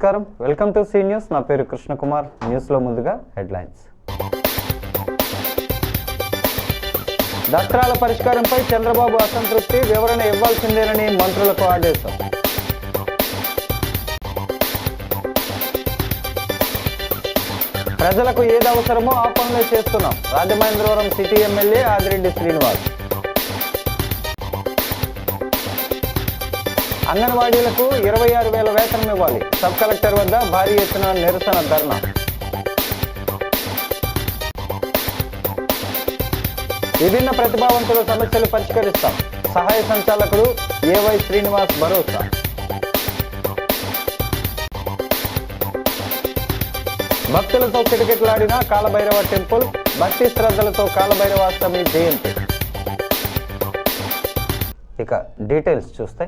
నమస్కారం, welcome to C news. నా పేరు కృష్ణకుమార్. న్యూస్లో ముందుగా హెడ్లైన్స్. దస్త్రాల పరిష్కారంపై చంద్రబాబు అసంతృప్తి, వివరణ ఇవ్వాల్సిందేనని మంత్రులకు ఆదేశం. ప్రజలకు ఏది అవసరమో ఆ పనులే చేస్తున్నాం. Rajamahendravaram city MLA Adireddy Srinivas. అంగన్వాడీలకు 26,000 వేతనం ఇవ్వాలి. సబ్ కలెక్టర్ వద్ద భారీ ఎత్తున నిరసన ధర్నా. విభిన్న ప్రతిభావంతుల సమస్యలు పరిష్కరిస్తాం. సహాయ సంచాలకుడు ఏవై శ్రీనివాస్ భరోసా. భక్తులతో కిటకిటలాడిన కాలభైరవ టెంపుల్, భక్తి శ్రద్ధలతో కాలభైరవాష్టమి జయంతి. ఇక డీటెయిల్స్ చూస్తే,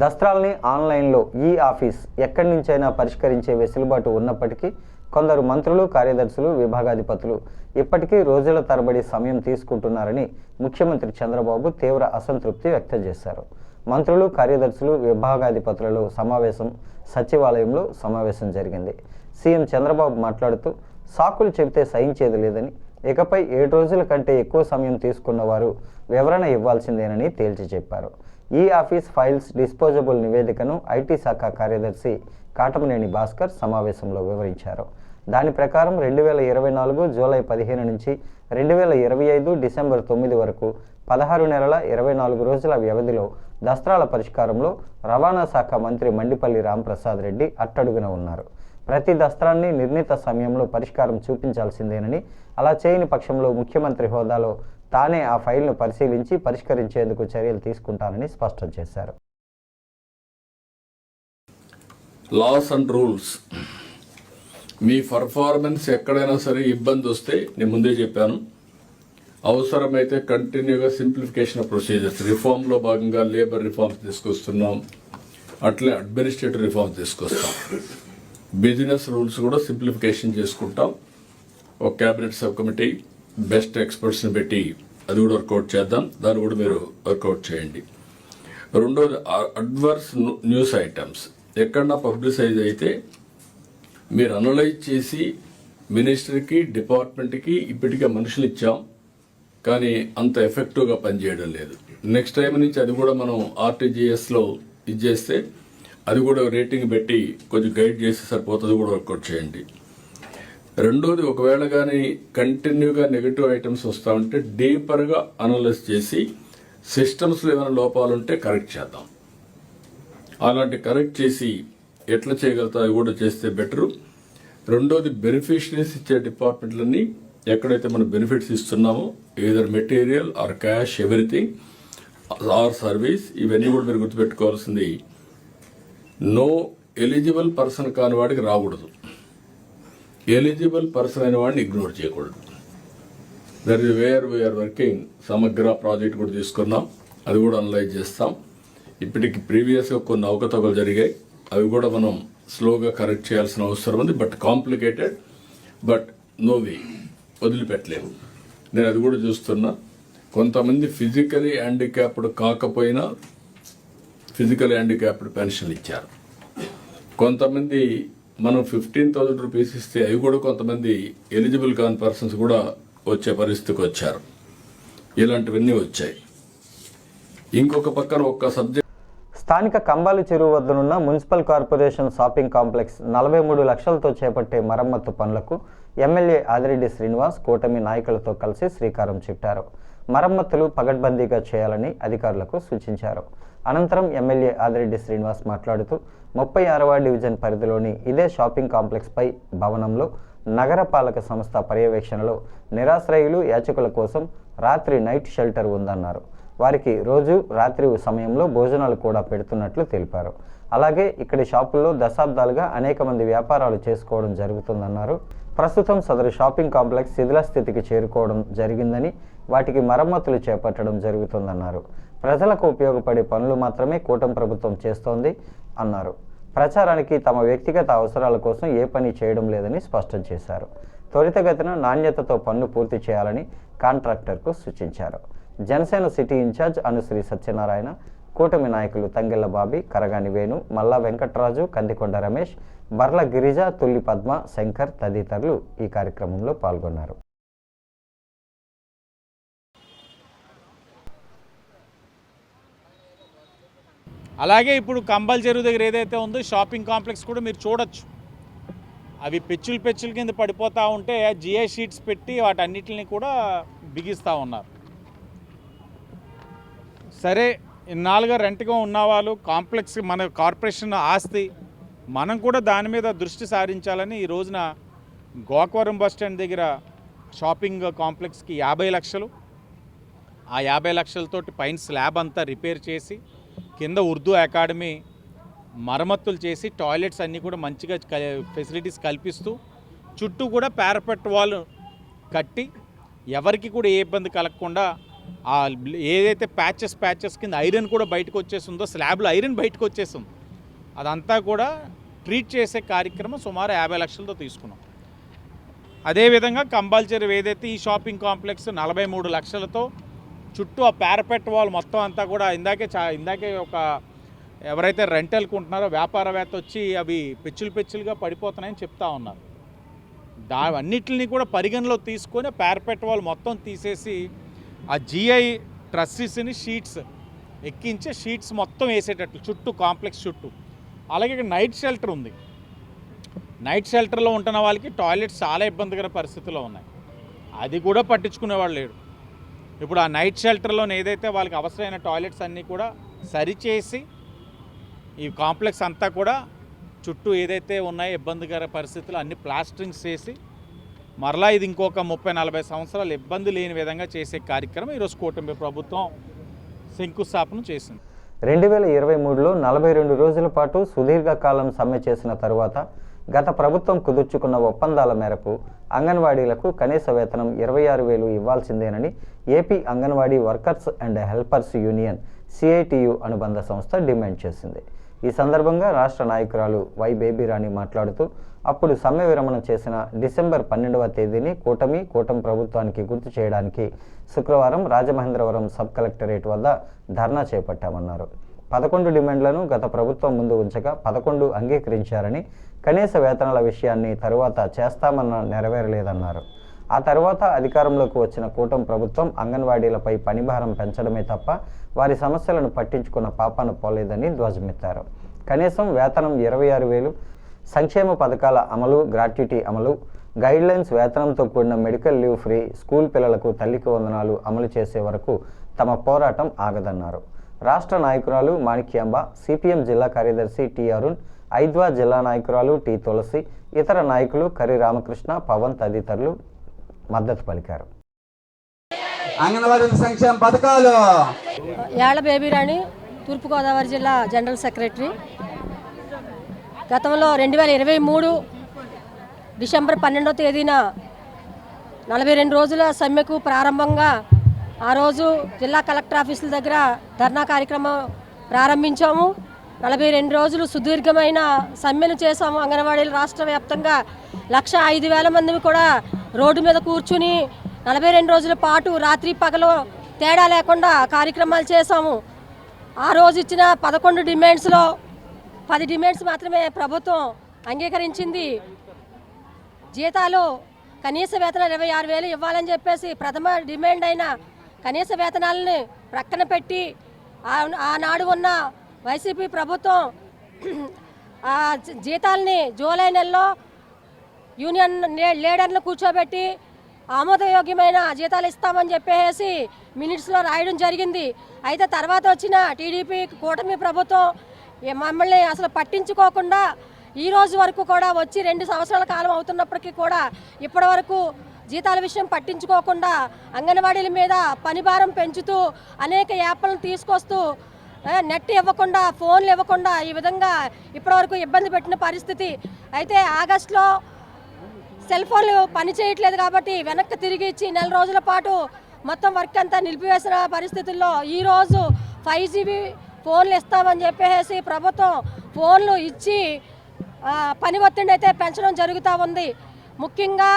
దస్త్రాల్ని ఆన్లైన్లో ఈ ఆఫీస్ ఎక్కడి నుంచైనా పరిష్కరించే వెసులుబాటు ఉన్నప్పటికీ కొందరు మంత్రులు, కార్యదర్శులు, విభాగాధిపతులు ఇప్పటికీ రోజుల తరబడి సమయం తీసుకుంటున్నారని ముఖ్యమంత్రి చంద్రబాబు తీవ్ర అసంతృప్తి వ్యక్తం చేశారు. మంత్రులు, కార్యదర్శులు, విభాగాధిపతులలో సచివాలయంలో సమావేశం జరిగింది. సీఎం చంద్రబాబు మాట్లాడుతూ, సాకులు చెబితే సహించేది లేదని, ఇకపై 7 రోజుల కంటే ఎక్కువ సమయం తీసుకున్న వారు వివరణ ఇవ్వాల్సిందేనని తేల్చి చెప్పారు. ఈ ఆఫీస్ ఫైల్స్ డిస్పోజబుల్ నివేదికను ఐటీ శాఖ కార్యదర్శి కాటమనేని భాస్కర్ సమావేశంలో వివరించారు. దాని ప్రకారం 2024 జూలై 15 నుంచి 2025 డిసెంబర్ 9 వరకు 16 నెలల 24 రోజుల వ్యవధిలో దస్త్రాల పరిష్కారంలో రవాణా శాఖ మంత్రి మండిపల్లి రాంప్రసాద్ రెడ్డి అట్టడుగున ఉన్నారు. ప్రతి దస్త్రాన్ని నిర్ణీత సమయంలో పరిష్కారం చూపించాల్సిందేనని, అలా చేయని పక్షంలో ముఖ్యమంత్రి హోదాలో తానే ఆ ఫైల్ను పరిశీలించి పరిష్కరించేందుకు చర్యలు తీసుకుంటానని స్పష్టం చేశారు. లాస్ అండ్ రూల్స్, మీ పర్ఫార్మెన్స్ ఎక్కడైనా సరే ఇబ్బంది వస్తే నేను ముందే చెప్పాను, అవసరమైతే కంటిన్యూగా సింప్లిఫికేషన్ ఆఫ్ ప్రొసీజర్స్, రిఫార్మ్లో భాగంగా లేబర్ రిఫార్మ్స్ తీసుకొస్తున్నాం, అట్లే అడ్మినిస్ట్రేటివ్ రిఫార్మ్స్ తీసుకొస్తాం, బిజినెస్ రూల్స్ కూడా సింప్లిఫికేషన్ చేసుకుంటాం. ఒక క్యాబినెట్ సబ్ కమిటీ బెస్ట్ ఎక్స్పర్ట్స్ని పెట్టి అది కూడా వర్కౌట్ చేద్దాం. దాన్ని కూడా మీరు వర్కౌట్ చేయండి. రెండోది, అడ్వర్స్ న్యూస్ ఐటమ్స్ ఎక్కడన్నా పబ్లిసైజ్ అయితే మీరు అనలైజ్ చేసి మినిస్టర్కి, డిపార్ట్మెంట్కి ఇప్పటికే మనుషులు ఇచ్చాం, కానీ అంత ఎఫెక్టివ్గా పనిచేయడం లేదు. నెక్స్ట్ టైం నుంచి అది కూడా మనం ఆర్టీజీఎస్లో ఇది చేస్తే అది కూడా రేటింగ్ పెట్టి కొంచెం గైడ్ చేసి సరిపోతుంది, కూడా వర్కౌట్ చేయండి. రెండోది, ఒకవేళ కానీ కంటిన్యూగా నెగిటివ్ ఐటమ్స్ వస్తూ ఉంటే డీపర్గా అనలైజ్ చేసి సిస్టమ్స్లో ఏమైనా లోపాలు ఉంటే కరెక్ట్ చేద్దాం. అలాంటి కరెక్ట్ చేసి ఎట్లా చేయగలుగుతా అది కూడా చేస్తే బెటరు. రెండోది, బెనిఫిషరీస్ ఇచ్చే డిపార్ట్మెంట్లన్నీ ఎక్కడైతే మనం బెనిఫిట్స్ ఇస్తున్నామో, either material or cash, everything or service, ఇవన్నీ కూడా మీరు గుర్తుపెట్టుకోవాల్సింది. నో ఎలిజిబుల్ పర్సన్ కాని వాడికి రాకూడదు, ఎలిజిబుల్ పర్సన్ అయిన వాడిని ఇగ్నోర్ చేయకూడదు. That is where we are working. సమగ్ర ప్రాజెక్ట్ కూడా తీసుకున్నాం, అది కూడా అనలైజ్ చేస్తాం. ఇప్పటికి ప్రీవియస్గా కొన్ని అవకతవకలు జరిగాయి, అవి కూడా మనం స్లోగా కరెక్ట్ చేయాల్సిన అవసరం ఉంది. బట్ కాంప్లికేటెడ్, బట్ నోవి వదిలిపెట్టలేము. నేను అది కూడా చూస్తున్నా. కొంతమంది ఫిజికలీ హ్యాండిక్యాప్డ్ కాకపోయినా ఫిజికల్ హ్యాండిక్యాప్డ్ పెన్షన్లు ఇచ్చారు. కొంతమంది మనం 15,000 రూపీస్ ఇస్తే అవి కూడా కొంతమంది ఎలిజిబుల్ కాని పర్సన్స్ కూడా వచ్చే పరిస్థితికి వచ్చారు. ఇలాంటివన్నీ వచ్చాయి. ఇంకొక పక్కన ఒక్క సబ్జెక్ట్, స్థానిక కంబాలి చెరువు వద్దనున్న మున్సిపల్ కార్పొరేషన్ షాపింగ్ కాంప్లెక్స్ 43 లక్షలతో చేపట్టే మరమ్మత్తు పనులకు ఎమ్మెల్యే ఆదిరెడ్డి శ్రీనివాస్ కూటమి నాయకులతో కలిసి శ్రీకారం చుట్టారు. మరమ్మతులు పగడ్బందీగా చేయాలని అధికారులకు సూచించారు. అనంతరం ఎమ్మెల్యే ఆదిరెడ్డి శ్రీనివాస్ మాట్లాడుతూ, 36వ డివిజన్ పరిధిలోని ఇదే షాపింగ్ కాంప్లెక్స్పై భవనంలో నగరపాలక సంస్థ పర్యవేక్షణలో నిరాశ్రయులు, యాచకుల కోసం రాత్రి నైట్ షెల్టర్ ఉందన్నారు. వారికి రోజు రాత్రి సమయంలో భోజనాలు కూడా పెడుతున్నట్లు తెలిపారు. అలాగే ఇక్కడి షాపుల్లో దశాబ్దాలుగా అనేక మంది వ్యాపారాలు చేసుకోవడం జరుగుతుందన్నారు. ప్రస్తుతం సదరు షాపింగ్ కాంప్లెక్స్ శిథిల స్థితికి చేరుకోవడం జరిగిందని, వాటికి మరమ్మతులు చేపట్టడం జరుగుతుందన్నారు. ప్రజలకు ఉపయోగపడే పనులు మాత్రమే కూటమి ప్రభుత్వం చేస్తోంది అన్నారు. ప్రచారానికి తమ వ్యక్తిగత అవసరాల కోసం ఏ పని చేయడం లేదని స్పష్టం చేశారు. త్వరితగతిన నాణ్యతతో పనులు పూర్తి చేయాలని కాంట్రాక్టర్కు సూచించారు. జనసేన సిటీ ఇన్ఛార్జ్ అనుశ్రీ సత్యనారాయణ, కూటమి నాయకులు తంగెళ్ల బాబీ, కరగాని వేణు, మల్లా వెంకట్రాజు, కందికొండ రమేష్, బర్ల గిరిజ, తుల్లి పద్మ, శంకర్ తదితరులు ఈ కార్యక్రమంలో పాల్గొన్నారు. అలాగే ఇప్పుడు కంబల్ చెరువు దగ్గర ఏదైతే ఉందో షాపింగ్ కాంప్లెక్స్ కూడా మీరు చూడొచ్చు. అవి పెచ్చుల కింద పడిపోతూ ఉంటే జిఐ షీట్స్ పెట్టి వాటన్నిటిని కూడా బిగిస్తూ ఉన్నారు. సరే, ఇన్నాళ్ళుగా రెంట్గా ఉన్నవాళ్ళు కాంప్లెక్స్ మన కార్పొరేషన్ ఆస్తి, మనం కూడా దాని మీద దృష్టి సారించాలని ఈ రోజున గోకవరం బస్ స్టాండ్ దగ్గర షాపింగ్ కాంప్లెక్స్కి 50 లక్షలు, ఆ 50 లక్షలతోటి పైన స్లాబ్ అంతా రిపేర్ చేసి కింద ఉర్దూ అకాడమీ మరమ్మతులు చేసి టాయిలెట్స్ అన్నీ కూడా మంచిగా ఫెసిలిటీస్ కల్పిస్తూ చుట్టూ కూడా పారాపెట్ వాల్ కట్టి ఎవరికి కూడా ఏ ఇబ్బంది కలగకుండా ఆ ఏదైతే ప్యాచెస్ కింద ఐరన్ కూడా బయటకు వచ్చేస్తుందో, స్లాబ్లో ఐరన్ బయటకు వచ్చేస్తుంది, అదంతా కూడా ట్రీట్ చేసే కార్యక్రమం సుమారు 50 లక్షలతో తీసుకున్నాం. అదేవిధంగా కంబాల్చెరు ఏదైతే ఈ షాపింగ్ కాంప్లెక్స్ 43 లక్షలతో చుట్టూ ఆ పారాపెట్ వాల్ మొత్తం అంతా కూడా ఇందాకే ఒక ఎవరైతే రెంటల్కి ఉంటున్నారో వ్యాపారవేత్త వచ్చి అవి పెచ్చులుగా పడిపోతున్నాయని చెప్తా ఉన్నారు. అన్నిటిని కూడా పరిగణలో తీసుకొని పారాపెట్ వాల్ మొత్తం తీసేసి ఆ జిఐ ట్రస్సెస్ని షీట్స్ ఎక్కించే షీట్స్ మొత్తం వేసేటట్లు చుట్టూ కాంప్లెక్స్ చుట్టూ. అలాగే ఇక్కడ నైట్ షెల్టర్ ఉంది. నైట్ షెల్టర్లో ఉంటున్న వాళ్ళకి టాయిలెట్స్ చాలా ఇబ్బందికర పరిస్థితుల్లో ఉన్నాయి, అది కూడా పట్టించుకునేవాళ్ళు లేడు. ఇప్పుడు ఆ నైట్ షెల్టర్లోనే ఏదైతే వాళ్ళకి అవసరమైన టాయిలెట్స్ అన్నీ కూడా సరిచేసి ఈ కాంప్లెక్స్ అంతా కూడా చుట్టూ ఏదైతే ఉన్నాయో ఇబ్బందికర పరిస్థితులు అన్ని ప్లాస్టరింగ్స్ చేసి మరలా ఇది ఇంకొక 30-40 సంవత్సరాలు ఇబ్బంది లేని విధంగా చేసే కార్యక్రమం ఈరోజు కూటమి ప్రభుత్వం శంకుస్థాపన చేసింది. 2023లో 42 రోజుల పాటు సుదీర్ఘకాలం సమ్మె చేసిన తరువాత గత ప్రభుత్వం కుదుర్చుకున్న ఒప్పందాల మేరకు అంగన్వాడీలకు కనీస వేతనం 26,000 ఇవ్వాల్సిందేనని AP Anganwadi workers and helpers union CITU అనుబంధ సంస్థ డిమాండ్ చేసింది. ఈ సందర్భంగా రాష్ట్ర నాయకురాలు వై బేబీరాణి మాట్లాడుతూ అప్పుడు సమ్మె విరమణ చేసిన డిసెంబర్ 12వ తేదీని కూటమి ప్రభుత్వానికి గుర్తు చేయడానికి శుక్రవారం రాజమహేంద్రవరం సబ్ కలెక్టరేట్ వద్ద ధర్నా చేపట్టామన్నారు. 11 డిమాండ్లను గత ప్రభుత్వం ముందు ఉంచగా 11 అంగీకరించారని, కనీస వేతనాల విషయాన్ని తరువాత చేస్తామన్న నెరవేరలేదన్నారు. ఆ తర్వాత అధికారంలోకి వచ్చిన కూటమి ప్రభుత్వం అంగన్వాడీలపై పనిభారం పెంచడమే తప్ప వారి సమస్యలను పట్టించుకున్న పాపాన పోలేదని ధ్వజమెత్తారు. కనీసం వేతనం 26,000, సంక్షేమ పథకాల అమలు, గ్రాట్యుటీ అమలు, గైడ్లైన్స్, వేతనంతో కూడిన మెడికల్ లీవ్ ఫ్రీ, స్కూల్ పిల్లలకు తల్లికి వందనాలు అమలు చేసే వరకు తమ పోరాటం ఆగదన్నారు. రాష్ట్ర నాయకురాలు మాణిక్యాంబ, CPM జిల్లా కార్యదర్శి టి అరుణ్, ఐద్వా జిల్లా నాయకురాలు టి తులసి, ఇతర నాయకులు కర్రి రామకృష్ణ, పవన్ తదితరులు మద్దతు పలికారు. అంగన్వాడీ సంక్షేమ పథకాలు. యాళ్ల బేబీరాణి, తూర్పుగోదావరి జిల్లా జనరల్ సెక్రటరీ. గతంలో 2023 డిసెంబర్ 12వ తేదీన 42 రోజుల సమ్మెకు ప్రారంభంగా ఆ రోజు జిల్లా కలెక్టర్ ఆఫీసుల దగ్గర ధర్నా కార్యక్రమం ప్రారంభించాము. 42 రోజులు సుదీర్ఘమైన సమ్మెను చేశాము. అంగన్వాడీలు రాష్ట్ర వ్యాప్తంగా 105,000 మంది కూడా రోడ్డు మీద కూర్చుని 42 రోజుల పాటు రాత్రి పగలు తేడా లేకుండా కార్యక్రమాలు చేశాము. ఆ రోజు ఇచ్చిన 11 డిమాండ్స్లో 10 డిమాండ్స్ మాత్రమే ప్రభుత్వం అంగీకరించింది. జీతాలు కనీస వేతనాలు 26,000 ఇవ్వాలని చెప్పేసి ప్రథమ డిమాండ్ అయిన కనీస వేతనాలని ప్రక్కన పెట్టి ఆనాడు ఉన్న వైసీపీ ప్రభుత్వం ఆ జీతాలని జూలై నెలలో యూనియన్ లీడర్లను కూర్చోబెట్టి ఆమోదయోగ్యమైన జీతాలు ఇస్తామని చెప్పేసి మినిట్స్లో రాయడం జరిగింది. అయితే తర్వాత వచ్చిన టీడీపీ కూటమి ప్రభుత్వం మమ్మల్ని అసలు పట్టించుకోకుండా ఈ రోజు వరకు కూడా వచ్చి 2 సంవత్సరాల కాలం అవుతున్నప్పటికీ కూడా ఇప్పటి వరకు జీతాల విషయం పట్టించుకోకుండా అంగన్వాడీల మీద పనిభారం పెంచుతూ అనేక యాప్లను తీసుకొస్తూ నెట్ ఇవ్వకుండా, ఫోన్లు ఇవ్వకుండా ఈ విధంగా ఇప్పటివరకు ఇబ్బంది పెట్టిన పరిస్థితి. అయితే ఆగస్టులో సెల్ ఫోన్లు పని చేయట్లేదు కాబట్టి వెనక్కి తిరిగి ఇచ్చి 4 రోజుల పాటు మొత్తం వర్క్ అంతా నిలిపివేసిన పరిస్థితుల్లో ఈరోజు 5GB ఫోన్లు ఇస్తామని చెప్పేసి ప్రభుత్వం ఫోన్లు ఇచ్చి పని ఒత్తిడి అయితే పెంచడం జరుగుతూ ఉంది. ముఖ్యంగా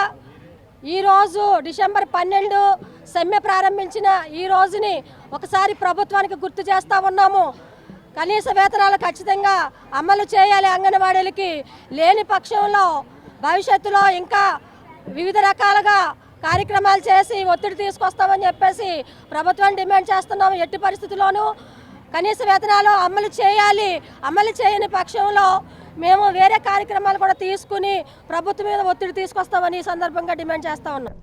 ఈరోజు డిసెంబర్ 12 సమ్మె ప్రారంభించిన ఈ రోజుని ఒకసారి ప్రభుత్వానికి గుర్తు చేస్తూ ఉన్నాము. కనీస వేతనాలు ఖచ్చితంగా అమలు చేయాలి అంగన్వాడీలకి. లేని పక్షంలో భవిష్యత్తులో ఇంకా వివిధ రకాలుగా కార్యక్రమాలు చేసి ఒత్తిడి తీసుకొస్తామని చెప్పేసి ప్రభుత్వాన్ని డిమాండ్ చేస్తున్నాము. ఎట్టి పరిస్థితుల్లోనూ కనీస వేతనాలు అమలు చేయాలి. అమలు చేయని పక్షంలో మేము వేరే కార్యక్రమాలు కూడా తీసుకుని ప్రభుత్వం మీద ఒత్తిడి తీసుకొస్తామని ఈ సందర్భంగా డిమాండ్ చేస్తా ఉన్నాం.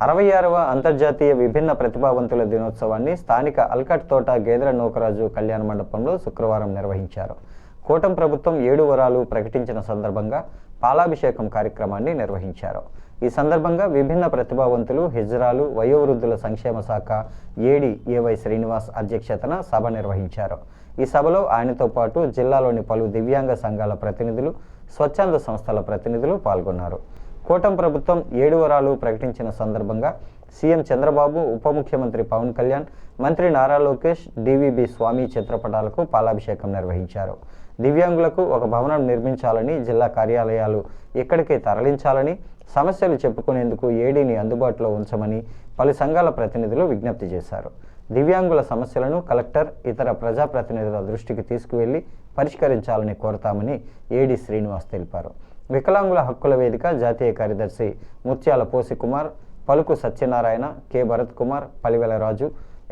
66వ అంతర్జాతీయ విభిన్న ప్రతిభావంతుల దినోత్సవాన్ని స్థానిక అల్కట్ తోట గేదెల నూకరాజు కళ్యాణ మండపంలో శుక్రవారం నిర్వహించారు. కూటమి ప్రభుత్వం 7 వరాలు ప్రకటించిన సందర్భంగా పాలాభిషేకం కార్యక్రమాన్ని నిర్వహించారు. ఈ సందర్భంగా విభిన్న ప్రతిభావంతులు, హిజ్రాలు, వయోవృద్ధుల సంక్షేమ శాఖ ఏడి ఏవై శ్రీనివాస్ అధ్యక్షతన సభ నిర్వహించారు. ఈ సభలో ఆయనతో పాటు జిల్లాలోని పలు దివ్యాంగ సంఘాల ప్రతినిధులు, స్వచ్ఛంద సంస్థల ప్రతినిధులు పాల్గొన్నారు. కూటమి ప్రభుత్వం 7 వరాలు ప్రకటించిన సందర్భంగా సీఎం చంద్రబాబు, ఉప ముఖ్యమంత్రి పవన్ కళ్యాణ్, మంత్రి నారా లోకేష్, డివిబి స్వామి చిత్రపటాలకు పాలాభిషేకం నిర్వహించారు. దివ్యాంగులకు ఒక భవనం నిర్మించాలని, జిల్లా కార్యాలయాలు ఇక్కడికే తరలించాలని, సమస్యలు చెప్పుకునేందుకు ఏడీని అందుబాటులో ఉంచమని పలు సంఘాల ప్రతినిధులు విజ్ఞప్తి చేశారు. దివ్యాంగుల సమస్యలను కలెక్టర్, ఇతర ప్రజాప్రతినిధుల దృష్టికి తీసుకువెళ్లి పరిష్కరించాలని కోరతామని ఏడీ శ్రీనివాస్ తెలిపారు. వికలాంగుల హక్కుల వేదిక జాతీయ కార్యదర్శి ముత్యాల పోసి కుమార్, పలుకు సత్యనారాయణ, కె భరత్ కుమార్, పలివెల రాజు,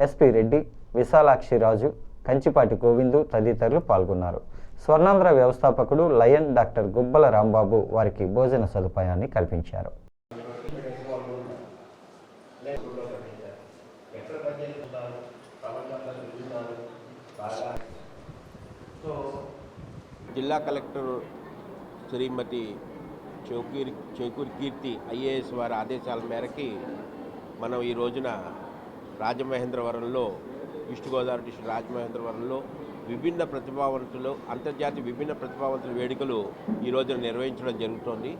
ఎస్పీ రెడ్డి, విశాలాక్షి రాజు, కంచిపాటి గోవిందు తదితరులు పాల్గొన్నారు. స్వర్ణాంధ్ర వ్యవస్థాపకుడు లయన్ డాక్టర్ గుబ్బల రాంబాబు వారికి భోజన సదుపాయాన్ని కల్పించారు. జిల్లా కలెక్టర్ శ్రీమతి చేకూరి కీర్తి ఐఏఎస్ వారి ఆదేశాల మేరకి మనం ఈ రోజున రాజమహేంద్రవరంలో, ఈస్ట్ గోదావరి డిస్ట్రిక్ట్ రాజమహేంద్రవరంలో విభిన్న ప్రతిభావంతులు, అంతర్జాతీయ విభిన్న ప్రతిభావంతుల వేడుకలు ఈ రోజున నిర్వహించడం జరుగుతోంది.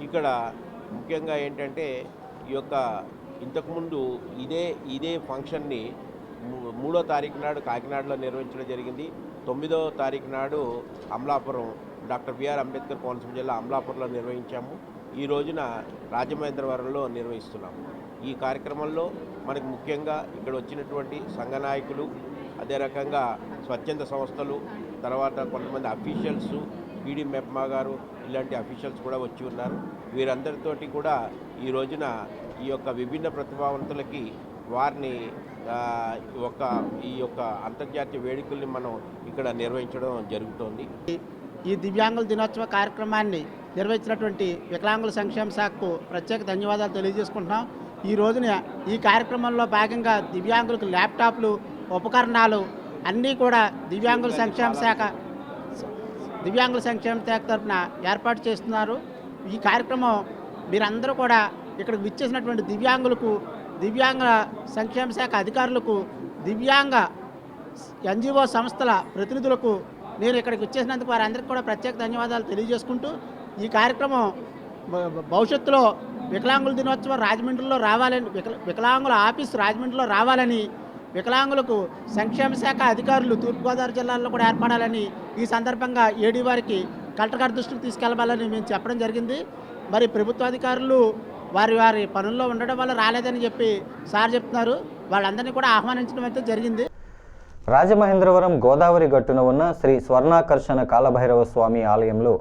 ఇక్కడ ముఖ్యంగా ఏంటంటే ఈ యొక్క ఇంతకుముందు ఇదే ఫంక్షన్ని 3వ తారీఖు నాడు కాకినాడలో నిర్వహించడం జరిగింది. 9వ తారీఖు నాడు అమలాపురం, డాక్టర్ బిఆర్ అంబేద్కర్ కోనసీమ జిల్లా అమలాపురంలో నిర్వహించాము. ఈ రోజున రాజమహేంద్రవరంలో నిర్వహిస్తున్నాము. ఈ కార్యక్రమంలో మనకు ముఖ్యంగా ఇక్కడ వచ్చినటువంటి సంఘ నాయకులు, అదే రకంగా స్వచ్ఛంద సంస్థలు, తర్వాత కొంతమంది అఫీషియల్స్, పీడీ మెప్మా గారు ఇలాంటి అఫీషియల్స్ కూడా వచ్చి ఉన్నారు. వీరందరితోటి కూడా ఈ రోజున ఈ యొక్క విభిన్న ప్రతిభావంతులకి వారిని ఈ యొక్క అంతర్జాతీయ వేడుకల్ని మనం ఇక్కడ నిర్వహించడం జరుగుతోంది. ఈ దివ్యాంగుల దినోత్సవ కార్యక్రమాన్ని నిర్వహించినటువంటి వికలాంగుల సంక్షేమ శాఖకు ప్రత్యేక ధన్యవాదాలు తెలియజేసుకుంటున్నాం. ఈ రోజున ఈ కార్యక్రమంలో భాగంగా దివ్యాంగులకు ల్యాప్టాప్లు, ఉపకరణాలు అన్నీ కూడా దివ్యాంగుల సంక్షేమ శాఖ తరఫున ఏర్పాటు చేస్తున్నారు. ఈ కార్యక్రమం మీరందరూ కూడా ఇక్కడికి విచ్చేసినటువంటి దివ్యాంగులకు, దివ్యాంగ సంక్షేమ శాఖ అధికారులకు, దివ్యాంగ ఎన్జిఓ సంస్థల ప్రతినిధులకు నేను ఇక్కడికి వచ్చేసినందుకు వారందరికీ కూడా ప్రత్యేక ధన్యవాదాలు తెలియజేసుకుంటూ, ఈ కార్యక్రమం భవిష్యత్తులో వికలాంగుల దినోత్సవం రాజమండ్రిలో రావాలని, వికలాంగుల ఆఫీస్ రాజమండ్రిలో రావాలని, వికలాంగులకు సంక్షేమ శాఖ అధికారులు తూర్పుగోదావరి జిల్లాలో కూడా ఏర్పడాలని ఈ సందర్భంగా ఏడీ వారికి కలెక్టర్ గారి దృష్టికి తీసుకెళ్లాలని మేము చెప్పడం జరిగింది. మరి ప్రభుత్వ అధికారులు వారి పనుల్లో ఉండడం వల్ల రాలేదని చెప్పి సార్ చెప్తున్నారు. వాళ్ళందరినీ కూడా ఆహ్వానించడం అయితే జరిగింది. రాజమహేంద్రవరం గోదావరి గట్టున ఉన్న శ్రీ స్వర్ణాకర్షణ కాలభైరవ స్వామి ఆలయంలో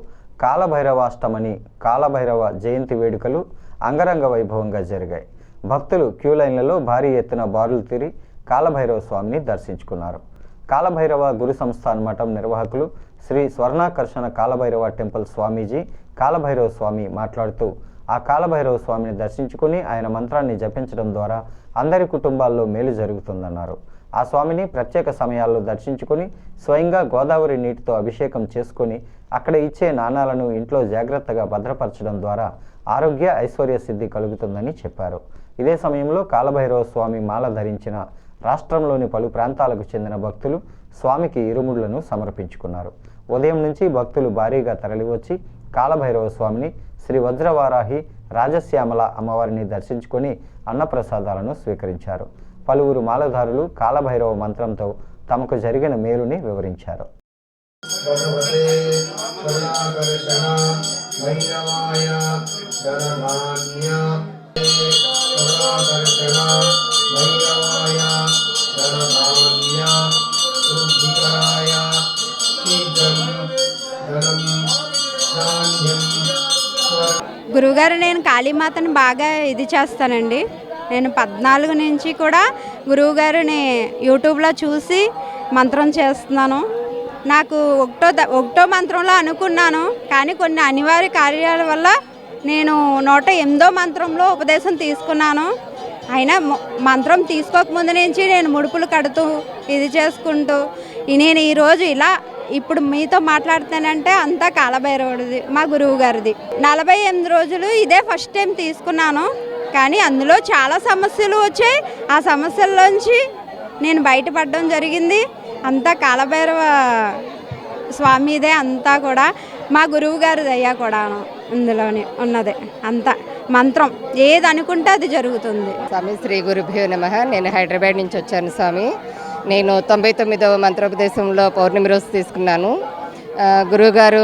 కాలభైరవాష్టమని, కాలభైరవ జయంతి వేడుకలు అంగరంగ వైభవంగా జరిగాయి. భక్తులు క్యూ లైన్లలో భారీ ఎత్తున బారులు తీరి కాలభైరవ స్వామిని దర్శించుకున్నారు. కాలభైరవ గురు సంస్థాన్ మఠం నిర్వాహకులు శ్రీ స్వర్ణాకర్షణ కాలభైరవ టెంపుల్ స్వామీజీ కాలభైరవ స్వామి మాట్లాడుతూ, ఆ కాలభైరవ స్వామిని దర్శించుకుని ఆయన మంత్రాన్ని జపించడం ద్వారా అందరి కుటుంబాల్లో మేలు జరుగుతుందన్నారు. ఆ స్వామిని ప్రత్యేక సమయాల్లో దర్శించుకొని స్వయంగా గోదావరి నీటితో అభిషేకం చేసుకొని అక్కడ ఇచ్చే నాణాలను ఇంట్లో జాగ్రత్తగా భద్రపరచడం ద్వారా ఆరోగ్య ఐశ్వర్య సిద్ధి కలుగుతుందని చెప్పారు. ఇదే సమయంలో కాలభైరవ స్వామి మాల ధరించిన రాష్ట్రంలోని పలు ప్రాంతాలకు చెందిన భక్తులు స్వామికి ఇరుముళ్లను సమర్పించుకున్నారు. ఉదయం నుంచి భక్తులు భారీగా తరలివచ్చి కాలభైరవ స్వామిని, శ్రీ వజ్రవారాహి, రాజశ్యామల అమ్మవారిని దర్శించుకొని అన్నప్రసాదాలను స్వీకరించారు. పలువురు మాలధారులు కాలభైరవ మంత్రంతో తమకు జరిగిన మేలుని వివరించారు. గురువుగారు, నేను కాళీమాతను బాగా ఇది చేస్తానండి. నేను 14 నుంచి కూడా గురువుగారిని యూట్యూబ్లో చూసి మంత్రం చేస్తున్నాను. నాకు ఒకటో మంత్రంలో అనుకున్నాను, కానీ కొన్ని అనివార్య కార్యాల వల్ల నేను 108వ మంత్రంలో ఉపదేశం తీసుకున్నాను. అయినా మంత్రం తీసుకోకముందు నుంచి నేను ముడుపులు కడుతూ ఇది చేసుకుంటూ నేను ఈరోజు ఇలా ఇప్పుడు మీతో మాట్లాడుతానంటే అంతా కాలభైరవుడిది, మా గురువు గారిది. 48 రోజులు ఇదే ఫస్ట్ టైం తీసుకున్నాను, కానీ అందులో చాలా సమస్యలు వచ్చాయి. ఆ సమస్యల్లోంచి నేను బయటపడడం జరిగింది. అంతా కాలభైరవ స్వామిదే, అంతా కూడా మా గురువు గారి దయ కూడా ఇందులోనే ఉన్నదే. అంతా మంత్రం ఏది అనుకుంటే అది జరుగుతుంది. స్వామి శ్రీ గురుభ్యో నమః. నేను హైదరాబాద్ నుంచి వచ్చాను స్వామి. నేను 99వ మంత్రోపదేశంలో పౌర్ణమి రోజు తీసుకున్నాను. గురువుగారు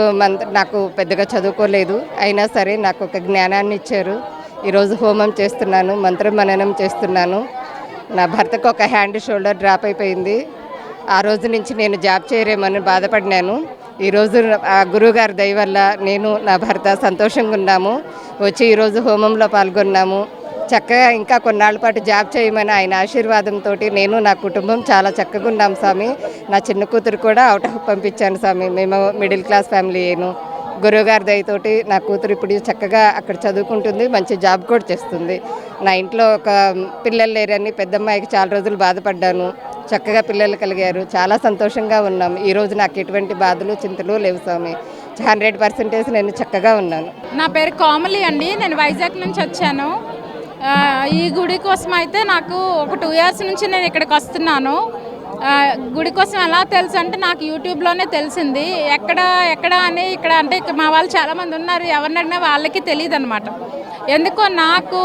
నాకు పెద్దగా చదువుకోలేదు, అయినా సరే నాకు ఒక జ్ఞానాన్ని ఇచ్చారు. ఈరోజు హోమం చేస్తున్నాను, మంత్రం మననం చేస్తున్నాను. నా భర్తకు ఒక హ్యాండ్ షోల్డర్ డ్రాప్ అయిపోయింది. ఆ రోజు నుంచి నేను జాబ్ చేయరేమని బాధపడినాను. ఈరోజు ఆ గురువుగారి దయ వల్ల నేను నా భర్త సంతోషంగా ఉన్నాము. వచ్చి ఈరోజు హోమంలో పాల్గొన్నాము. చక్కగా ఇంకా కొన్నాళ్ళ పాటు జాబ్ చేయమని ఆయన ఆశీర్వాదంతో నేను నా కుటుంబం చాలా చక్కగా ఉన్నాం స్వామి. నా చిన్న కూతురు కూడా అవుట్ ఆఫ్ పంపించాను స్వామి. మేము మిడిల్ క్లాస్ ఫ్యామిలీ అయ్యాను. గురువుగారి దయతోటి నా కూతురు ఇప్పుడు చక్కగా అక్కడ చదువుకుంటుంది, మంచి జాబ్ కూడా చేస్తుంది. నా ఇంట్లో ఒక పిల్లలు లేరని పెద్దమ్మాయికి చాలా రోజులు బాధపడ్డాను. చక్కగా పిల్లలు కలిగారు, చాలా సంతోషంగా ఉన్నాం. ఈరోజు నాకు ఎటువంటి బాధలు చింతలు లేవు స్వామి. 100% నేను చక్కగా ఉన్నాను. నా పేరు కోమలి అండి. నేను వైజాగ్ నుంచి వచ్చాను. ఈ గుడి కోసం అయితే నాకు ఒక 2 years నుంచి నేను ఇక్కడికి వస్తున్నాను. గుడి కోసం ఎలా తెలుసు అంటే నాకు యూట్యూబ్లోనే తెలిసింది. ఎక్కడ అని ఇక్కడ అంటే మా వాళ్ళు చాలామంది ఉన్నారు, ఎవరిని అడిగినా వాళ్ళకి తెలియదు అనమాట. ఎందుకో నాకు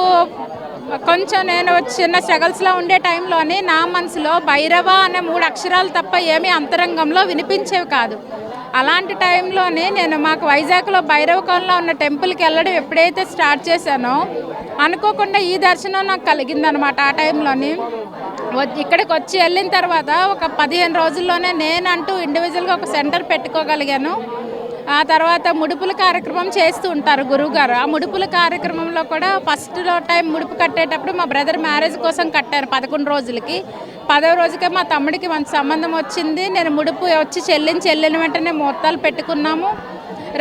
కొంచెం నేను చిన్న స్ట్రగల్స్లో ఉండే టైంలోని నా మనసులో భైరవ అనే 3 అక్షరాలు తప్ప ఏమీ అంతరంగంలో వినిపించేవి కాదు. అలాంటి టైంలోనే నేను మాకు వైజాగ్లో భైరవకంలో ఉన్న టెంపుల్కి వెళ్ళడం ఎప్పుడైతే స్టార్ట్ చేశానో అనుకోకుండా ఈ దర్శనం నాకు కలిగిందనమాట. ఆ టైంలోని ఇక్కడికి వచ్చి వెళ్ళిన తర్వాత ఒక 15 రోజుల్లోనే నేనంటూ ఇండివిజువల్గా ఒక సెంటర్ పెట్టుకోగలిగాను. ఆ తర్వాత ముడుపుల కార్యక్రమం చేస్తూ ఉంటారు గురువుగారు. ఆ ముడుపుల కార్యక్రమంలో కూడా ఫస్ట్ టైం ముడుపు కట్టేటప్పుడు మా బ్రదర్ మ్యారేజ్ కోసం కట్టాను 11 రోజులకి. 10వ రోజుకే మా తమ్ముడికి మంచి సంబంధం వచ్చింది. నేను ముడుపు వచ్చి చెల్లిన వెంటనే మొత్తాలు పెట్టుకున్నాము.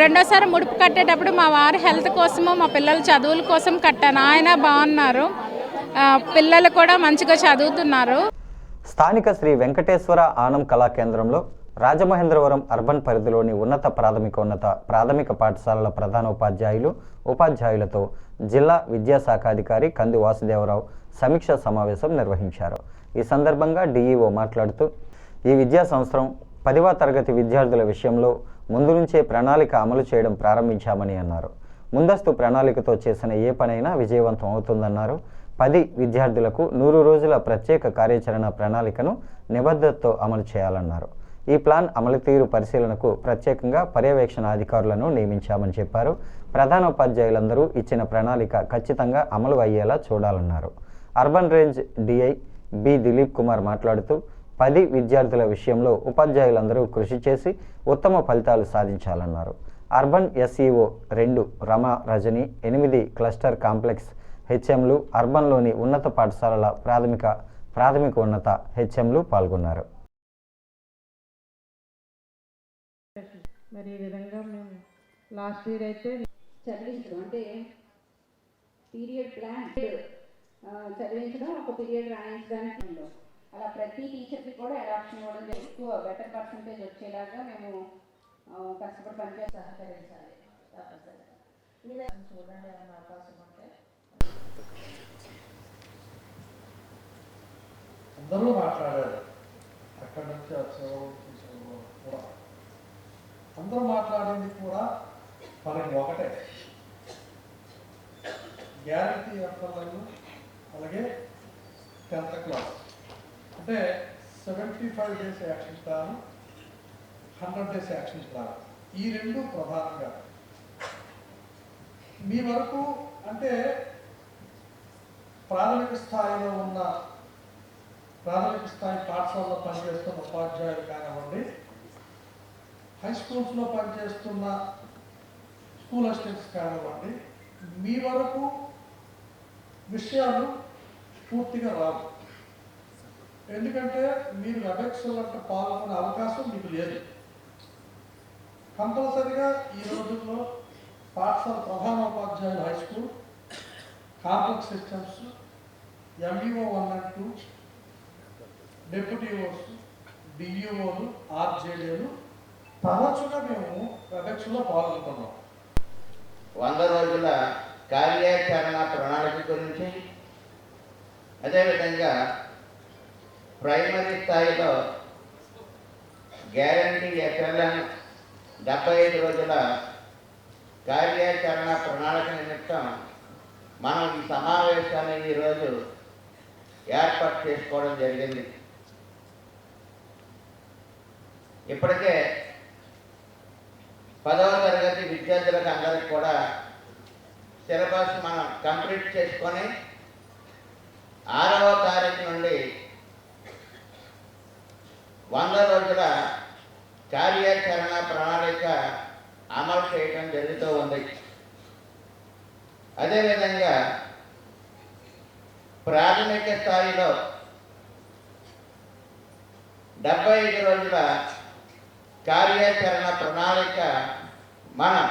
రెండోసారి ముడుపు కట్టేటప్పుడు మా వారి హెల్త్ కోసము మా పిల్లల చదువుల కోసం కట్టాను. ఆయన బాగున్నారు, పిల్లలు కూడా మంచిగా చదువుతున్నారు. స్థానిక శ్రీ వెంకటేశ్వర ఆనం కళా కేంద్రంలో రాజమహేంద్రవరం అర్బన్ పరిధిలోని ఉన్నత ప్రాథమిక పాఠశాలల ప్రధానోపాధ్యాయులు ఉపాధ్యాయులతో జిల్లా విద్యాశాఖాధికారి కంది వాసుదేవరావు సమీక్ష సమావేశం నిర్వహించారు. ఈ సందర్భంగా డిఈఓ మాట్లాడుతూ ఈ విద్యా సంవత్సరం 10వ తరగతి విద్యార్థుల విషయంలో ముందు నుంచే ప్రణాళిక అమలు చేయడం ప్రారంభించామని అన్నారు. ముందస్తు ప్రణాళికతో చేసిన ఏ పనైనా విజయవంతం అవుతుందన్నారు. 10 విద్యార్థులకు 100 రోజుల ప్రత్యేక కార్యాచరణ ప్రణాళికను నిబద్ధతతో అమలు చేయాలన్నారు. ఈ ప్లాన్ అమలు తీరు పరిశీలనకు ప్రత్యేకంగా పర్యవేక్షణ అధికారులను నియమించామని చెప్పారు. ప్రధానోపాధ్యాయులందరూ ఇచ్చిన ప్రణాళిక ఖచ్చితంగా అమలు అయ్యేలా చూడాలన్నారు. Urban range DI B Dileep Kumar మాట్లాడుతూ 10 విద్యార్థుల విషయంలో ఉపాధ్యాయులందరూ కృషి చేసి ఉత్తమ ఫలితాలు సాధించాలన్నారు. Urban SEO 2 Rama Rajani 8 cluster complex హెచ్ఎంలు అర్బన్లోని ఉన్నత పాఠశాలల ప్రాథమిక ఉన్నత హెచ్ఎంలు పాల్గొన్నారు. మరి ఈ విధంగా మేము లాస్ట్ ఇయర్ అయితే చదివించడం అంటే పీరియడ్ ప్లాన్ చదివించడం, ఒక పీరియడ్ రాయించడానికి అలా ప్రతి టీచర్కి కూడా అడాప్షన్ ఇవ్వడం, ఎక్కువ బెటర్ పర్సంటేజ్ వచ్చేలాగా మేము కష్టపడి పనిచేసి సహకరించాలి. చూడండి ఏమైనా అవకాశం ఉంటే అందరూ మాట్లాడారు. అక్కడి నుంచి కూడా అందరూ మాట్లాడింది కూడా మనకి ఒకటే, గ్యారంటీ ఎఫ్ఎల్ఐలు అలాగే 10th క్లాస్ అంటే 75 days action plan, 100 days action plan, ఈ 2 ప్రధానంగా. మీ వరకు అంటే ప్రాథమిక స్థాయిలో ఉన్న ప్రాథమిక స్థాయి పాఠశాలలో పనిచేస్తున్న ఉపాధ్యాయులు కానివ్వండి, హై స్కూల్స్లో పనిచేస్తున్న స్కూల్ అసిస్టెంట్స్ కానివ్వండి, మీ వరకు విషయాలు పూర్తిగా రావు. ఎందుకంటే మీరు వెబెక్స్లో పాల్గొనే అవకాశం మీకు లేదు. కంపల్సరిగా ఈ రోజుల్లో పాఠశాల ప్రధానోపాధ్యాయులు high school, complex systems, MEO 1 and 2, డెప్యూటీఓస్, డిఈఓలు, ఆర్జేడీలు తరచుగా మేము వెబెక్స్లో పాల్గొంటున్నాం. 100 రోజుల కార్యాచరణ ప్రణాళిక గురించి, అదేవిధంగా ప్రైమరీ స్థాయిలో గ్యారంటీ ఎఫ్ఎల్ఎం 75 రోజుల కార్యాచరణ ప్రణాళిక నిమిత్తం మనం ఈ సమావేశాన్ని ఈరోజు ఏర్పాటు చేసుకోవడం జరిగింది. ఇప్పటికే 10వ తరగతి విద్యార్థులకు అందరికి కూడా సిలబస్ మనం కంప్లీట్ చేసుకొని 6వ తారీఖు నుండి 100 రోజుల కార్యాచరణ ప్రణాళిక అమలు చేయడం జరుగుతూ ఉంది. అదేవిధంగా ప్రాథమిక స్థాయిలో 75 రోజుల కార్యాచరణ ప్రణాళిక మనం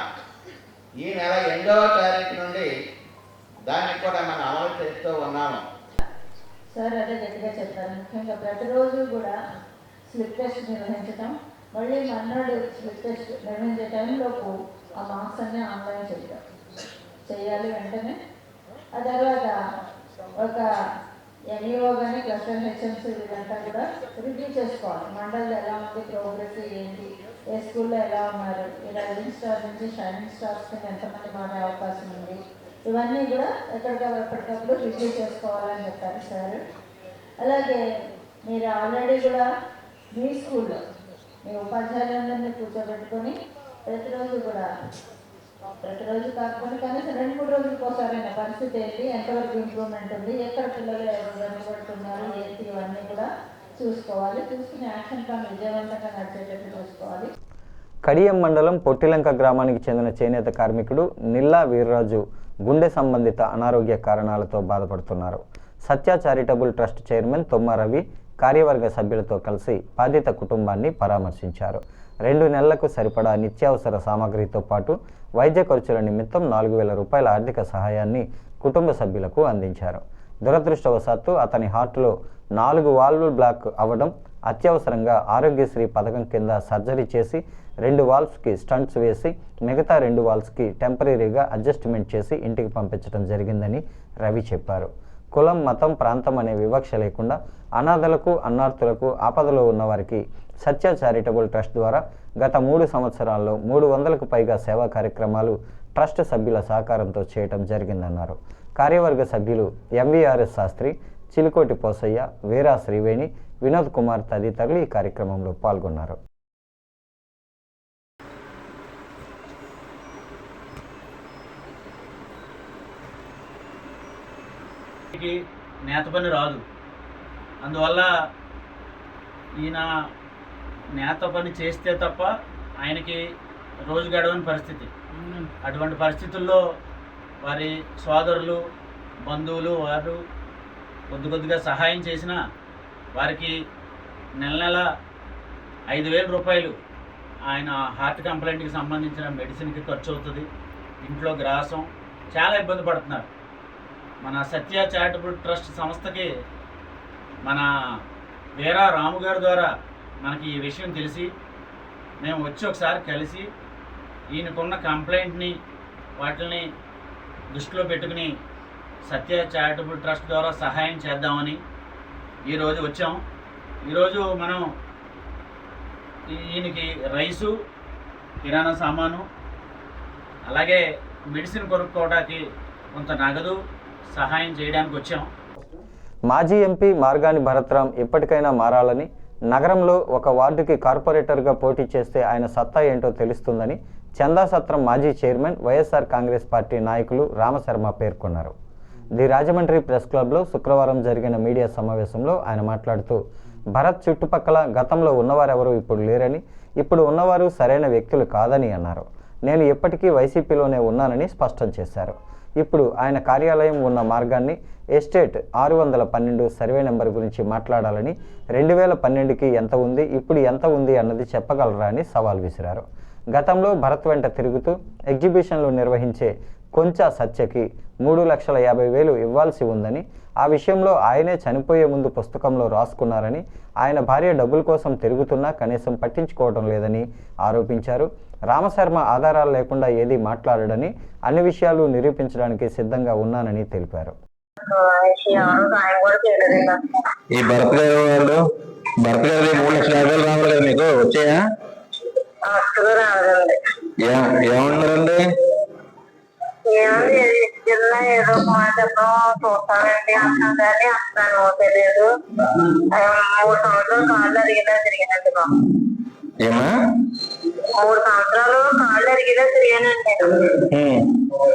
ఈ నెల 8వ తారీఖు నుండి దాన్ని కూడా మనం అమలు చేస్తూ ఉన్నాము. సార్ అదే గట్టిగా చెప్పారు. ముఖ్యంగా ప్రతిరోజు కూడా స్లిప్ టెస్ట్ నిర్వహించడం, మళ్ళీ మర్నాడు స్లిప్ టెస్ట్ నిర్వహించే టైంలోపు ఆ మార్క్స్ అన్నీ ఆన్లైన్ చేయాలి వెంటనే. ఆ తర్వాత ఒక ఎంఈఓ కానీ క్లస్టర్ హెచ్ఎంసీ వీళ్ళంతా కూడా రివ్యూ చేసుకోవాలి. మండలిలో ఎలా ఉంది, ప్రోగ్రెస్ ఏంటి, ఏ స్కూల్లో ఎలా ఉన్నారు, ఈ రైజింగ్ స్టార్ నుంచి షైనింగ్ స్టార్స్ కింద ఎంతమంది మారే అవకాశం ఉంది, ఇవన్నీ కూడా ఎప్పటికప్పుడు రివ్యూ చేసుకోవాలని చెప్పారు సార్. అలాగే మీరు ఆల్రెడీ కూడా మీ స్కూల్లో మీ ఉపాధ్యాయులందరినీ కూర్చోబెట్టుకొని ప్రతిరోజు కాకపోతే కనీసం 2-3 రోజులకు ఒకసారైనా పరిస్థితి ఏంటి, ఎంతవరకు ఇంప్రూవ్మెంట్ ఉంది, ఎక్కడ పిల్లలు వెనుకబడుతున్నారు ఏంటి, ఇవన్నీ కూడా చూసుకోవాలి. చూసుకుని యాక్షన్ ప్లాన్ విజయవంతంగా నడిచేటట్టు చూసుకోవాలి. కడియం మండలం పొట్టిలంక గ్రామానికి చెందిన చేనేత కార్మికుడు నిల్లా వీర్రాజు గుండె సంబంధిత అనారోగ్య కారణాలతో బాధపడుతున్నారు. సత్య చారిటబుల్ ట్రస్ట్ చైర్మన్ తొమ్మ రవి కార్యవర్గ సభ్యులతో కలిసి బాధిత కుటుంబాన్ని పరామర్శించారు. 2 నెలలకు సరిపడా నిత్యావసర సామాగ్రితో పాటు వైద్య ఖర్చుల నిమిత్తం 4,000 రూపాయల ఆర్థిక సహాయాన్ని కుటుంబ సభ్యులకు అందించారు. దురదృష్టవశాత్తు అతని హార్ట్లో 4 వాల్వ్ బ్లాక్ అవ్వడం, అత్యవసరంగా ఆరోగ్యశ్రీ పథకం కింద సర్జరీ చేసి 2 వాల్వ్స్కి స్టంట్స్ వేసి మిగతా 2 వాల్వ్స్కి టెంపరీగా అడ్జస్ట్మెంట్ చేసి ఇంటికి పంపించడం జరిగిందని రవి చెప్పారు. కులం, మతం, ప్రాంతం అనే వివక్ష లేకుండా అనాథలకు, అన్నార్థులకు, ఆపదలో ఉన్నవారికి సత్య చారిటబుల్ ట్రస్ట్ ద్వారా గత 3 సంవత్సరాల్లో 300కు పైగా సేవా కార్యక్రమాలు ట్రస్ట్ సభ్యుల సహకారంతో చేయటం జరిగిందన్నారు. కార్యవర్గ సభ్యులు ఎంవీఆర్ఎస్ శాస్త్రి, చిలుకోటి పోసయ్య, వీరా శ్రీవేణి, వినోద్ కుమార్ తదితరులు ఈ కార్యక్రమంలో పాల్గొన్నారు. నేత పని రాదు, అందువల్ల ఈయన నేత పని చేస్తే తప్ప ఆయనకి రోజు గడవని పరిస్థితి. అటువంటి పరిస్థితుల్లో వారి సోదరులు, బంధువులు వారు కొద్దిగా సహాయం చేసినా వారికి నెల 5,000 రూపాయలు ఆయన హార్ట్ కంప్లైంట్కి సంబంధించిన మెడిసిన్కి ఖర్చు అవుతుంది. ఇంట్లో గ్రాసం చాలా ఇబ్బంది పడుతున్నారు. మన సత్య చారిటబుల్ ట్రస్ట్ సంస్థకి మన వీరా రాము గారి ద్వారా మనకి ఈ విషయం తెలిసి మేము వచ్చి ఒకసారి కలిసి ఈయనకున్న కంప్లైంట్ని వాటిని దృష్టిలో పెట్టుకుని సత్య చారిటబుల్ ట్రస్ట్ ద్వారా సహాయం చేద్దామని ఈరోజు వచ్చాం. ఈరోజు మనం ఈయనకి రైసు, కిరాణా సామాను, అలాగే మెడిసిన్ కొనుక్కోవడానికి కొంత నగదు సహాయం చేయడానికి వచ్చాం. మాజీ ఎంపీ మార్గాని భరత్రాం ఎప్పటికైనా మారాలని, నగరంలో ఒక వార్డుకి కార్పొరేటర్గా పోటీ చేస్తే ఆయన సత్తా ఏంటో తెలుస్తుందని చందాసత్రం మాజీ చైర్మన్ వైఎస్ఆర్ కాంగ్రెస్ పార్టీ నాయకులు రామశర్మ పేర్కొన్నారు. ది రాజమండ్రి ప్రెస్ క్లబ్లో శుక్రవారం జరిగిన మీడియా సమావేశంలో ఆయన మాట్లాడుతూ భరత్ చుట్టుపక్కల గతంలో ఉన్నవారెవరూ ఇప్పుడు లేరని, ఇప్పుడు ఉన్నవారు సరైన వ్యక్తులు కాదని అన్నారు. నేను ఎప్పటికీ వైసీపీలోనే ఉన్నానని స్పష్టం చేశారు. ఇప్పుడు ఆయన కార్యాలయం ఉన్న మార్గాన్ని ఎస్టేట్ 612 సర్వే నెంబర్ గురించి మాట్లాడాలని, 2012కి ఎంత ఉంది, ఇప్పుడు ఎంత ఉంది అన్నది చెప్పగలరా అని సవాల్ విసిరారు. గతంలో భరత్ వెంట తిరుగుతూ ఎగ్జిబిషన్లు నిర్వహించే కొంచె సత్యకి 3,50,000 ఇవ్వాల్సి ఉందని, ఆ విషయంలో ఆయనే చనిపోయే ముందు పుస్తకంలో రాసుకున్నారని, ఆయన భార్య డబ్బుల కోసం తిరుగుతున్నా కనీసం పట్టించుకోవడం లేదని ఆరోపించారు. రామశర్మ ఆధారాలు లేకుండా ఏదీ మాట్లాడడని, అన్ని విషయాలు నిరూపించడానికి సిద్ధంగా ఉన్నానని తెలిపారు. ఈ భరత్ గారు వాళ్ళు భరత్ గారి 3,50,000 రావాలి కదా మీకు, వచ్చాయా? ఏమన్నారండి? ఏదో మాట చూస్తానండి అంటాను కానీ అంటాను తెలియదు. 3 సంవత్సరాలు కాళ్ళు అరిగినా తిరిగినట్టు. ఏమా 3 సంవత్సరాలు కాళ్ళు అరిగినా తిరిగానండి.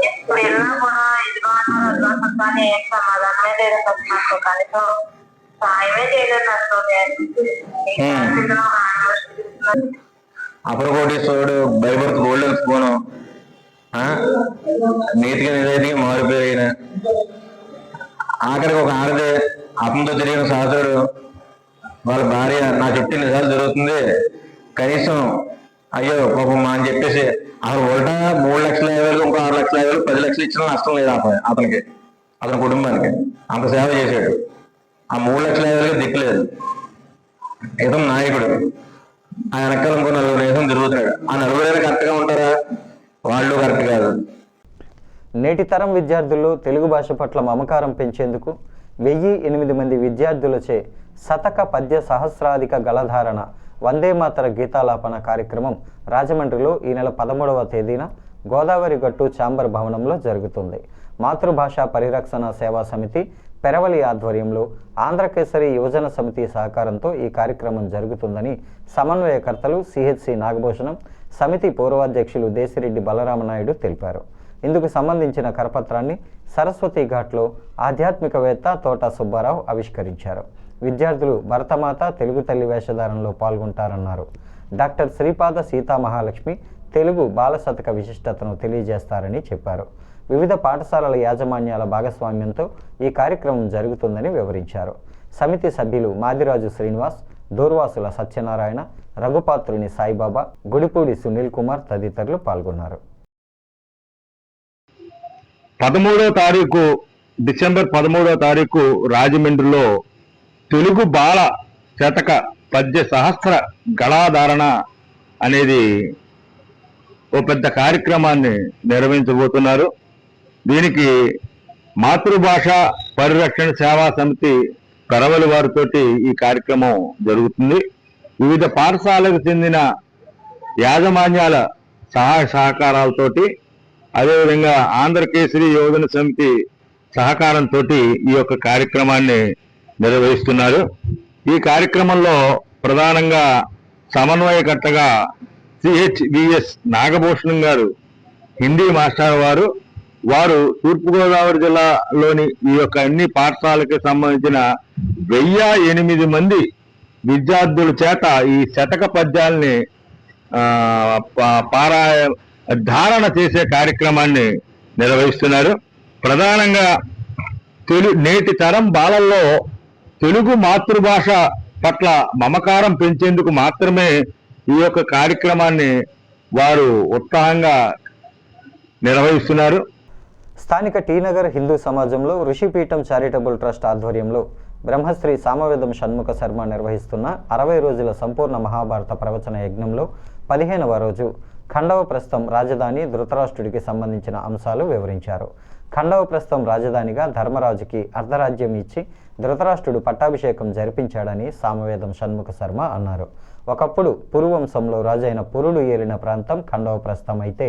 ఇప్పుడు వెళ్ళినా కూడా ఇదిగో అన్నారు కానీ ఏం సమాధానమే లేదు. నాకు కనీసం సాయమే చేయలేదు. అప్పుడు కోటేశ్వరుడు బైబర్త్ గోల్డెన్ స్పూను, నీతిగా నిజాయితీగా మారిపోయిన, ఆఖరికి ఒక ఆడదే అతనితో తిరిగిన సహచరుడు వాళ్ళ భార్య నా చుట్టూ నిజాలు జరుగుతుంది కనీసం అయ్యో పాపం అని చెప్పేసి అసలు ఉల్టా 3,50,000 ఇంకో 6,50,000 10 లక్షలు ఇచ్చినా నష్టం లేదు అతనికి, అతని కుటుంబానికి. అంత సేవ చేశాడు. ఆ 3,50,000 దిక్కులేదు. ఇతను నాయకుడు, ఆ వెనకాల ఇంకో 4 దేశం తిరుగుతున్నాడు. ఆ 4 కరెక్ట్గా ఉంటారా? వాళ్ళు కరెక్ట్ కాదు. నేటి తరం విద్యార్థుల్లో తెలుగు భాష పట్ల మమకారం పెంచేందుకు 1008 మంది విద్యార్థులచే శతక పద్య సహస్రాధిక గళధారణ వందే మాతర గీతాలాపన కార్యక్రమం రాజమండ్రిలో ఈ నెల 13వ తేదీన గోదావరి గట్టు ఛాంబర్ భవనంలో జరుగుతుంది. మాతృభాషా పరిరక్షణ సేవా సమితి పెరవలి ఆధ్వర్యంలో ఆంధ్రకేసరి యువజన సమితి సహకారంతో ఈ కార్యక్రమం జరుగుతుందని సమన్వయకర్తలు సిహెచ్సి నాగభూషణం, సమితి పూర్వాధ్యక్షులు దేశిరెడ్డి బలరామనాయుడు తెలిపారు. ఇందుకు సంబంధించిన కరపత్రాన్ని సరస్వతి ఘాట్లో ఆధ్యాత్మికవేత్త తోట సుబ్బారావు ఆవిష్కరించారు. విద్యార్థులు భరతమాత తెలుగు తల్లి వేషధారణలో పాల్గొంటారన్నారు. డాక్టర్ శ్రీపాద సీతామహాలక్ష్మి తెలుగు బాల శతక విశిష్టతను తెలియజేస్తారని చెప్పారు. వివిధ పాఠశాలల యాజమాన్యాల భాగస్వామ్యంతో ఈ కార్యక్రమం జరుగుతుందని వివరించారు. సమితి సభ్యులు మాదిరాజు శ్రీనివాస్, దూర్వాసుల సత్యనారాయణ, రఘుపాత్రుని సాయిబాబా, గుడిపూడి సునీల్ కుమార్ తదితరులు పాల్గొన్నారు. 13వ తారీఖు డిసెంబర్ 13వ తారీఖు రాజమండ్రిలో తెలుగు బాల శతక పద్య సహస్ర గళాధారణ అనేది ఓ పెద్ద కార్యక్రమాన్ని నిర్వహించబోతున్నారు. దీనికి మాతృభాష పరిరక్షణ సేవా సమితి పెరవలి వారితోటి ఈ కార్యక్రమం జరుగుతుంది. వివిధ పాఠశాలకు చెందిన యాజమాన్యాల సహాయ సహకారాలతోటి, అదేవిధంగా ఆంధ్రకేసరి యువజన సమితి సహకారంతో ఈ యొక్క కార్యక్రమాన్ని నిర్వహిస్తున్నారు. ఈ కార్యక్రమంలో ప్రధానంగా సమన్వయకర్తగా సిహెచ్విఎస్ నాగభూషణం గారు, హిందీ మాస్టర్ వారు తూర్పుగోదావరి జిల్లాలోని ఈ యొక్క అన్ని పాఠశాలకి సంబంధించిన 1008 మంది విద్యార్థుల చేత ఈ శతక పద్యాల్ని ధారణ చేసే కార్యక్రమాన్ని నిర్వహిస్తున్నారు. ప్రధానంగా నేటి తరం బాలల్లో తెలుగు మాతృభాష పట్ల మమకారం పెంచేందుకు మాత్రమే ఈ యొక్క కార్యక్రమాన్ని వారు ఉత్సాహంగా నిర్వహిస్తున్నారు. స్థానిక టీనగర్ హిందూ సమాజంలో ఋషిపీఠం చారిటబుల్ ట్రస్ట్ ఆధ్వర్యంలో బ్రహ్మశ్రీ సామవేదం షణ్ముఖ శర్మ నిర్వహిస్తున్న 60 రోజుల సంపూర్ణ మహాభారత ప్రవచన యజ్ఞంలో 15వ రోజు ఖండవప్రస్థం రాజధాని ధృతరాష్ట్రుడికి సంబంధించిన అంశాలు వివరించారు. ఖండవప్రస్థం రాజధానిగా ధర్మరాజుకి అర్ధరాజ్యం ఇచ్చి ధృతరాష్ట్రుడు పట్టాభిషేకం జరిపించాడని సామవేదం షణ్ముఖ శర్మ అన్నారు. ఒకప్పుడు పురువంశంలో రాజైన పురుడు ఏలిన ప్రాంతం ఖండవప్రస్థం అయితే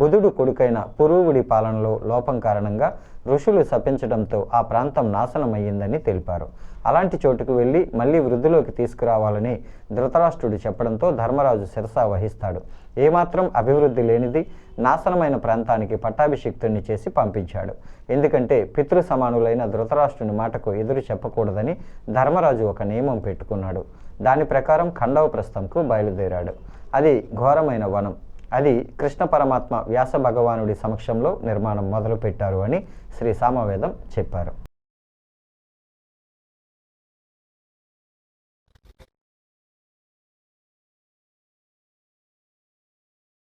బుధుడు కొడుకైన పురువుడి పాలనలో లోపం కారణంగా ఋషులు శపించడంతో ఆ ప్రాంతం నాశనమయ్యిందని తెలిపారు. అలాంటి చోటుకు వెళ్ళి మళ్ళీ వృద్ధిలోకి తీసుకురావాలని ధృతరాష్ట్రుడు చెప్పడంతో ధర్మరాజు శిరస వహిస్తాడు. ఏమాత్రం అభివృద్ధి లేనిది నాశనమైన ప్రాంతానికి పట్టాభిషిక్తుణ్ణి చేసి పంపించాడు. ఎందుకంటే పితృ సమానులైన ధృతరాష్ట్రుని మాటకు ఎదురు చెప్పకూడదని ధర్మరాజు ఒక నియమం పెట్టుకున్నాడు. దాని ప్రకారం ఖండవప్రస్థంకు బయలుదేరాడు. అది ఘోరమైన వనం. అది కృష్ణ పరమాత్మ వ్యాస భగవానుడి సమక్షంలో నిర్మాణం మొదలుపెట్టారు అని శ్రీ సామవేదం చెప్పారు.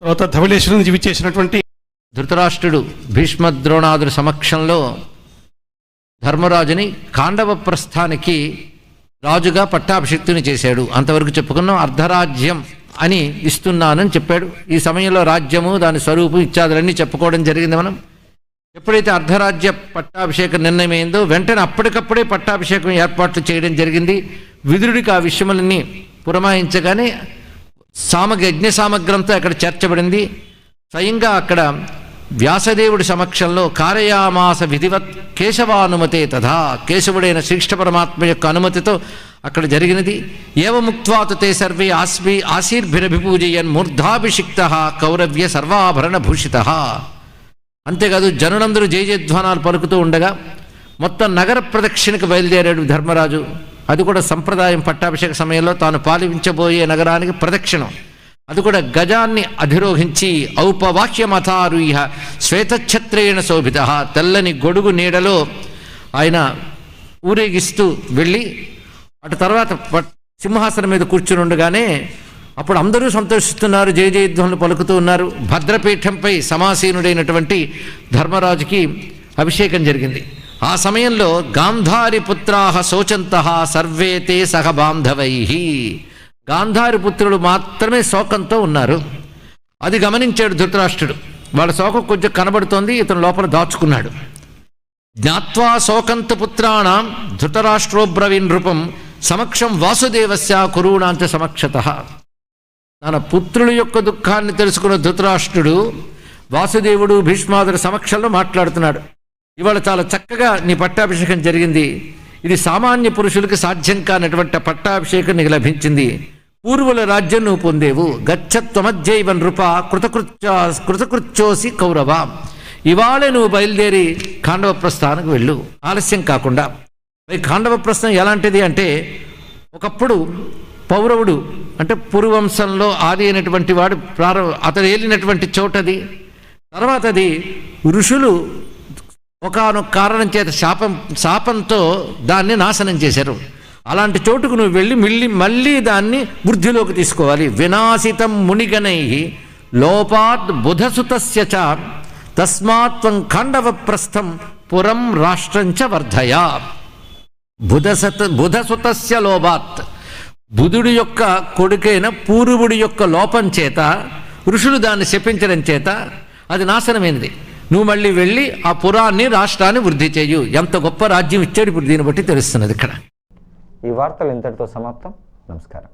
తర్వాత ధవళేశ్వరం నుంచి విచ్చేసినటువంటి ధృతరాష్ట్రుడు భీష్మద్రోణాదుల సమక్షంలో ధర్మరాజుని కాండవ ప్రస్థానికి రాజుగా పట్టాభిషిక్తుని చేశాడు. అంతవరకు చెప్పుకున్నాం. అర్ధరాజ్యం అని ఇస్తున్నానని చెప్పాడు. ఈ సమయంలో రాజ్యము దాని స్వరూపం ఇత్యాదులన్నీ చెప్పుకోవడం జరిగింది. మనం ఎప్పుడైతే అర్ధరాజ్య పట్టాభిషేకం నిర్ణయమైందో వెంటనే అప్పటికప్పుడే పట్టాభిషేకం ఏర్పాట్లు చేయడం జరిగింది. విదురుడికి ఆ విషయములన్నీ పురమాయించగానే యజ్ఞ సామగ్రంతో అక్కడ చేర్చబడింది. స్వయంగా అక్కడ వ్యాసదేవుడి సమక్షంలో కార్యయామాస విధివత్ కేశవానుమతే తథా, కేశవుడైన శ్రీకృష్ణ పరమాత్మ యొక్క అనుమతితో అక్కడ జరిగినది. ఏవముక్త్వాతు తే సర్వే ఆశీర్భిరభిపూజయన్ మూర్ధాభిషిక్త కౌరవ్య సర్వాభరణ భూషిత. అంతేకాదు జనులందరూ జయజయధ్వానాలు పలుకుతూ ఉండగా మొత్తం నగర ప్రదక్షిణకు బయలుదేరాడు ధర్మరాజు. అది కూడా సంప్రదాయం. పట్టాభిషేక సమయంలో తాను పాలించబోయే నగరానికి ప్రదక్షిణం. అది కూడా గజాన్ని అధిరోహించి ఔపవాక్యమథారుహ్య శ్వేతఛత్రేణ శోభిత, తెల్లని గొడుగు నీడలో ఆయన ఊరేగిస్తూ వెళ్ళి అటు తర్వాత సింహాసనం మీద కూర్చుని ఉండగానే అప్పుడు అందరూ సంతోషిస్తున్నారు, జయ జయధ్వనులు పలుకుతూ ఉన్నారు. భద్రపీఠంపై సమాసీనుడైనటువంటి ధర్మరాజుకి అభిషేకం జరిగింది. ఆ సమయంలో గాంధారి పుత్రాహ శోచంతః సర్వే తే సహ బాంధవై, గాంధారి పుత్రులు మాత్రమే శోకంతో ఉన్నారు. అది గమనించాడు ధృతరాష్ట్రుడు. వాళ్ళ శోకం కొంచెం కనబడుతోంది, ఇతను లోపల దాచుకున్నాడు. జ్ఞాత్వా శోకంత పుత్రాణం ధృతరాష్ట్రోబ్రవీన్ రూపం సమక్షం వాసుదేవస్య కురూణాంచ సమక్షతః. తన పుత్రుల యొక్క దుఃఖాన్ని తెలుసుకున్న ధృతరాష్ట్రుడు వాసుదేవుడు భీష్మాదుల సమక్షంలో మాట్లాడుతున్నాడు. ఇవాళ చాలా చక్కగా నీ పట్టాభిషేకం జరిగింది. ఇది సామాన్య పురుషులకి సాధ్యం కానటువంటి పట్టాభిషేకం నీకు లభించింది. పూర్వుల రాజ్యం నువ్వు పొందేవు. గచ్చత్వమధ్యైవ నృప కృతకృత్యోసి కౌరవ. ఇవాళ నువ్వు బయలుదేరి ఖాండవ ప్రస్థానికి వెళ్ళు, ఆలస్యం కాకుండా. ఖాండవ ప్రస్థానం ఎలాంటిది అంటే, ఒకప్పుడు పౌరవుడు అంటే పురువంశంలో ఆది అయినటువంటి వాడు అతడు ఏలినటువంటి చోటది. తర్వాత అది ఋషులు ఒకానొక కారణం చేత శాపంతో దాన్ని నాశనం చేశారు. అలాంటి చోటుకు నువ్వు వెళ్ళి మళ్ళీ దాన్ని వృద్ధిలోకి తీసుకోవాలి. వినాశితం మునిగనై లోపాత్ బుధసుతస్య చ తస్మాత్వం ఖాండవ ప్రస్థం పురం రాష్ట్రంచ వర్ధయ. బుధసుతస్య లోపాత్, బుధుడి యొక్క కొడుకైన పూర్వుడి యొక్క లోపం చేత ఋషులు దాన్ని శపించడం చేత అది నాశనమైనది. నువ్వు మళ్ళీ వెళ్ళి ఆ పురాన్ని రాష్ట్రాన్ని వృద్ధి చేయు. ఎంత గొప్ప రాజ్యం ఇచ్చాడు ఇప్పుడు దీన్ని బట్టి తెలుస్తున్నది ఇక్కడ. ఈ వార్తలు ఇంతటితో సమాప్తం. నమస్కారం.